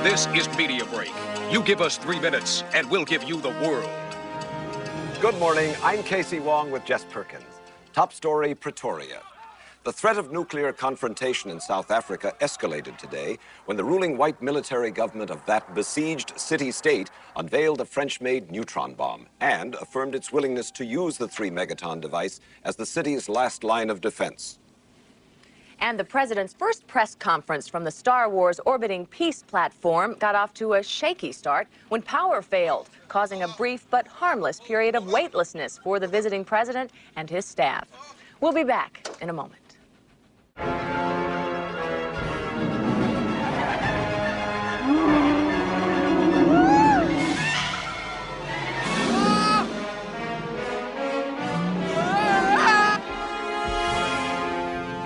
This is Media Break. You give us 3 minutes, and we'll give you the world. Good morning. I'm Casey Wong with Jess Perkins. Top story, Pretoria. The threat of nuclear confrontation in South Africa escalated today when the ruling white military government of that besieged city-state unveiled a French-made neutron bomb and affirmed its willingness to use the 3-megaton device as the city's last line of defense. And the president's first press conference from the Star Wars orbiting peace platform got off to a shaky start when power failed, causing a brief but harmless period of weightlessness for the visiting president and his staff. We'll be back in a moment.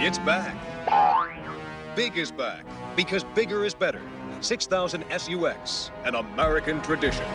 It's back. Big is back, because bigger is better. 6000 SUX, an American tradition.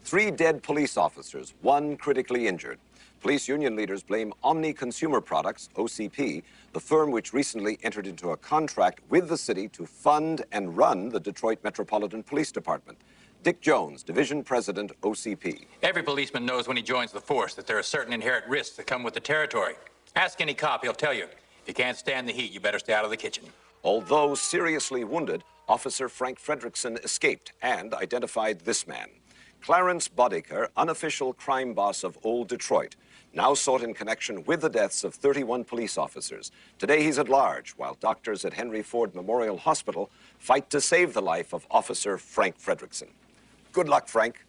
3 dead police officers, 1 critically injured. Police union leaders blame Omni Consumer Products, OCP, the firm which recently entered into a contract with the city to fund and run the Detroit Metropolitan Police Department. Dick Jones, Division President, OCP. Every policeman knows when he joins the force that there are certain inherent risks that come with the territory. Ask any cop, he'll tell you. If you can't stand the heat, you better stay out of the kitchen. Although seriously wounded, Officer Frank Frederickson escaped and identified this man. Clarence Bodeker, unofficial crime boss of Old Detroit, now sought in connection with the deaths of 31 police officers. Today he's at large, while doctors at Henry Ford Memorial Hospital fight to save the life of Officer Frank Frederickson. Good luck, Frank.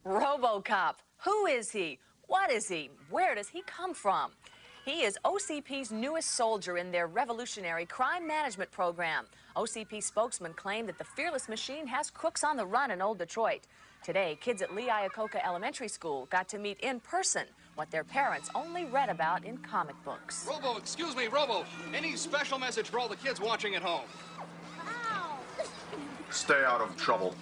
Robocop. Who is he? What is he? Where does he come from? He is OCP's newest soldier in their revolutionary crime management program. OCP spokesman claimed that the fearless machine has crooks on the run in Old Detroit. Today, kids at Lee Iacocca Elementary School got to meet in person what their parents only read about in comic books. Robo, excuse me, Robo. Any special message for all the kids watching at home? Stay out of trouble.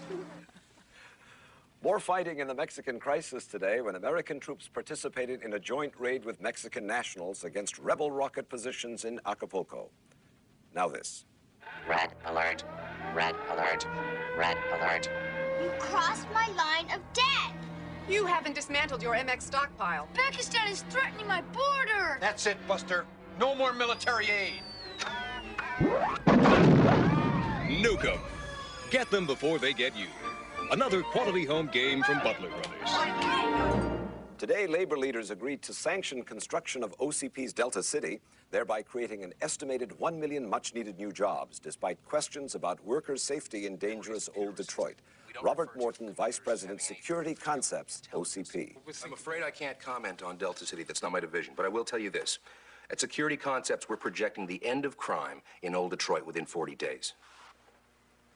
More fighting in the Mexican crisis today when American troops participated in a joint raid with Mexican nationals against rebel rocket positions in Acapulco. Now this. Red alert, red alert, red alert. You crossed my line of death. You haven't dismantled your MX stockpile. Pakistan is threatening my border. That's it, Buster. No more military aid. Nuke 'em. Get them before they get you. Another quality home game from Butler Brothers. Today, labor leaders agreed to sanction construction of OCP's Delta City, thereby creating an estimated 1 million much-needed new jobs, despite questions about worker safety in dangerous Old Detroit. Robert Morton, Vice President, Security Concepts, OCP. I'm afraid I can't comment on Delta City. That's not my division. But I will tell you this. At Security Concepts, we're projecting the end of crime in Old Detroit within 40 days.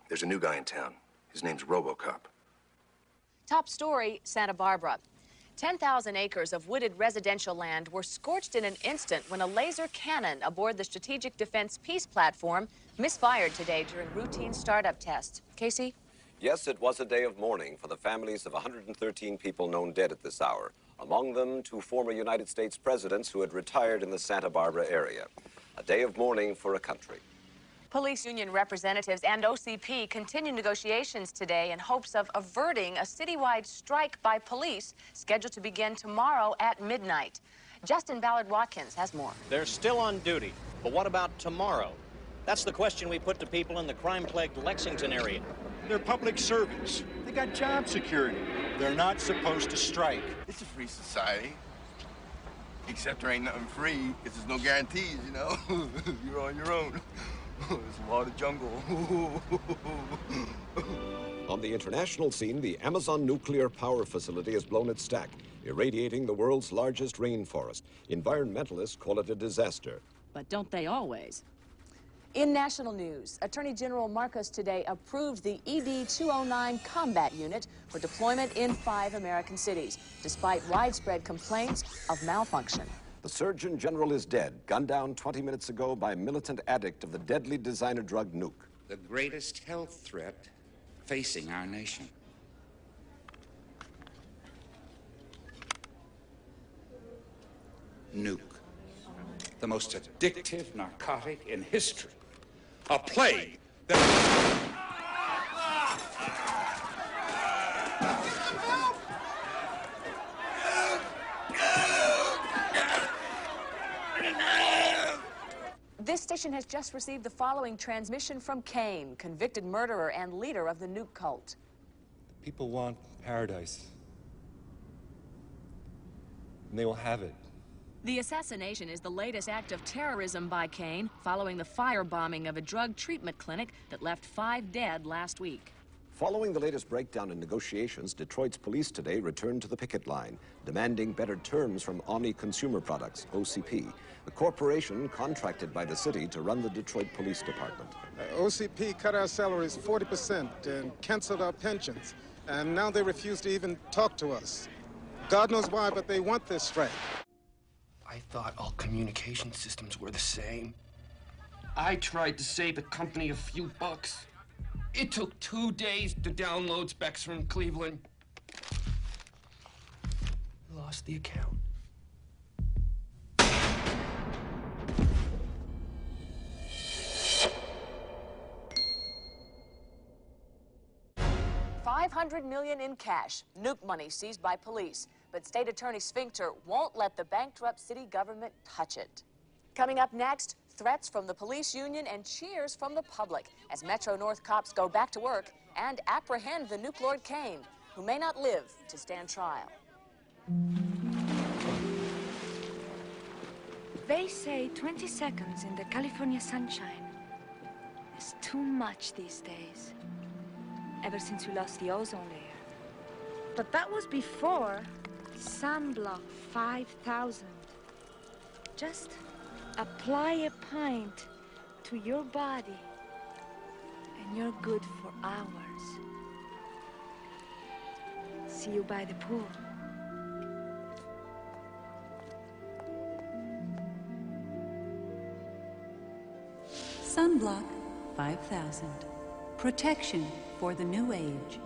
There's a new guy in town. His name's Robocop. Top story, Santa Barbara. 10,000 acres of wooded residential land were scorched in an instant when a laser cannon aboard the Strategic Defense Peace Platform misfired today during routine startup tests. Casey? Yes, it was a day of mourning for the families of 113 people known dead at this hour. Among them, 2 former United States presidents who had retired in the Santa Barbara area. A day of mourning for a country. Police union representatives and OCP continue negotiations today in hopes of averting a citywide strike by police scheduled to begin tomorrow at midnight. Justin Ballard-Watkins has more. They're still on duty, but what about tomorrow? That's the question we put to people in the crime-plagued Lexington area. They're public servants. They got job security. They're not supposed to strike. It's a free society. Except there ain't nothing free, because there's no guarantees, you know? You're on your own. There's a lot of jungle. On the international scene, the Amazon nuclear power facility has blown its stack, irradiating the world's largest rainforest. Environmentalists call it a disaster. But don't they always? In national news, Attorney General Marcos today approved the ED-209 combat unit for deployment in 5 American cities, despite widespread complaints of malfunction. The Surgeon General is dead, gunned down 20 minutes ago by a militant addict of the deadly designer drug nuke. The greatest health threat facing our nation. Nuke. The most addictive narcotic in history. a plague that... This station has just received the following transmission from Cain, convicted murderer and leader of the nuke cult. People want paradise. And they will have it. The assassination is the latest act of terrorism by Cain, following the firebombing of a drug treatment clinic that left 5 dead last week. Following the latest breakdown in negotiations, Detroit's police today returned to the picket line, demanding better terms from Omni Consumer Products, OCP, the corporation contracted by the city to run the Detroit Police Department. OCP cut our salaries 40% and canceled our pensions, and now they refuse to even talk to us. God knows why, but they want this strike. I thought all communication systems were the same. I tried to save the company a few bucks. It took 2 days to download specs from Cleveland. Lost the account. $500 million in cash, nuke money seized by police. But State Attorney Sphincter won't let the bankrupt city government touch it. Coming up next, threats from the police union and cheers from the public as Metro North cops go back to work and apprehend the nuke lord Cain, who may not live to stand trial. They say 20 seconds in the California sunshine is too much these days, ever since we lost the ozone layer. But that was before Sunblock 5000. Just apply a pint to your body and you're good for hours. See you by the pool. Sunblock 5000. Protection for the new age.